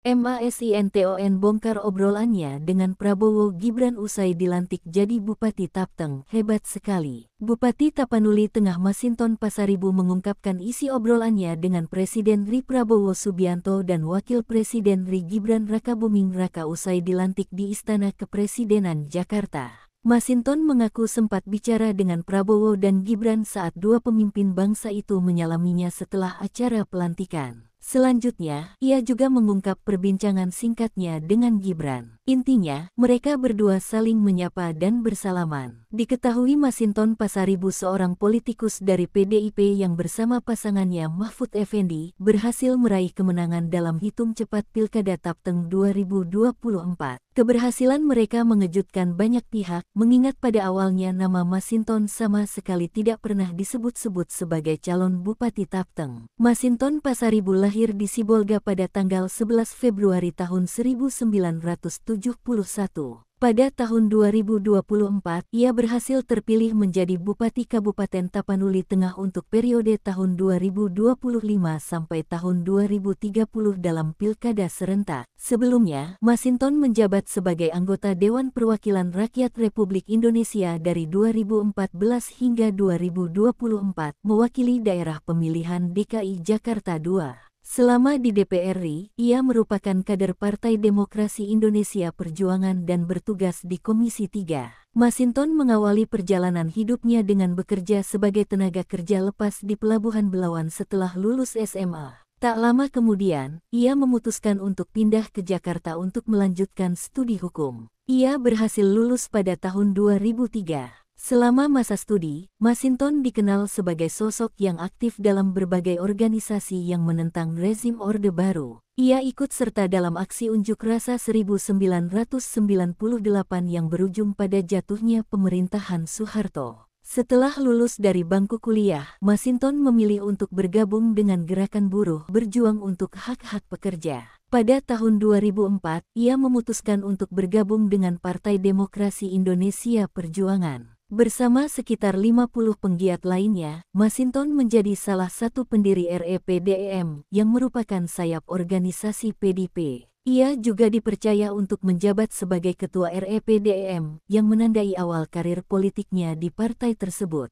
Masinton bongkar obrolannya dengan Prabowo Gibran usai dilantik jadi Bupati Tapteng. Hebat sekali. Bupati Tapanuli Tengah Masinton Pasaribu mengungkapkan isi obrolannya dengan Presiden RI Prabowo Subianto dan Wakil Presiden RI Gibran Rakabuming Raka usai dilantik di Istana Kepresidenan Jakarta. Masinton mengaku sempat bicara dengan Prabowo dan Gibran saat dua pemimpin bangsa itu menyalaminya setelah acara pelantikan. Selanjutnya, ia juga mengungkap perbincangan singkatnya dengan Gibran. Intinya, mereka berdua saling menyapa dan bersalaman. Diketahui Masinton Pasaribu seorang politikus dari PDIP yang bersama pasangannya Mahfud Effendi berhasil meraih kemenangan dalam hitung cepat Pilkada Tapteng 2024. Keberhasilan mereka mengejutkan banyak pihak, mengingat pada awalnya nama Masinton sama sekali tidak pernah disebut-sebut sebagai calon Bupati Tapteng. Masinton Pasaribu lahir di Sibolga pada tanggal 11 Februari tahun 1971. Pada tahun 2024, ia berhasil terpilih menjadi Bupati Kabupaten Tapanuli Tengah untuk periode tahun 2025 sampai tahun 2030 dalam Pilkada serentak. Sebelumnya, Masinton menjabat sebagai anggota Dewan Perwakilan Rakyat Republik Indonesia dari 2014 hingga 2024, mewakili daerah pemilihan DKI Jakarta II. Selama di DPR RI, ia merupakan kader Partai Demokrasi Indonesia Perjuangan dan bertugas di Komisi 3. Masinton mengawali perjalanan hidupnya dengan bekerja sebagai tenaga kerja lepas di Pelabuhan Belawan setelah lulus SMA. Tak lama kemudian, ia memutuskan untuk pindah ke Jakarta untuk melanjutkan studi hukum. Ia berhasil lulus pada tahun 2003. Selama masa studi, Masinton dikenal sebagai sosok yang aktif dalam berbagai organisasi yang menentang rezim Orde Baru. Ia ikut serta dalam aksi unjuk rasa 1998 yang berujung pada jatuhnya pemerintahan Soeharto. Setelah lulus dari bangku kuliah, Masinton memilih untuk bergabung dengan Gerakan Buruh berjuang untuk hak-hak pekerja. Pada tahun 2004, ia memutuskan untuk bergabung dengan Partai Demokrasi Indonesia Perjuangan. Bersama sekitar 50 penggiat lainnya, Masinton menjadi salah satu pendiri REPDEM yang merupakan sayap organisasi PDIP. Ia juga dipercaya untuk menjabat sebagai ketua REPDEM yang menandai awal karir politiknya di partai tersebut.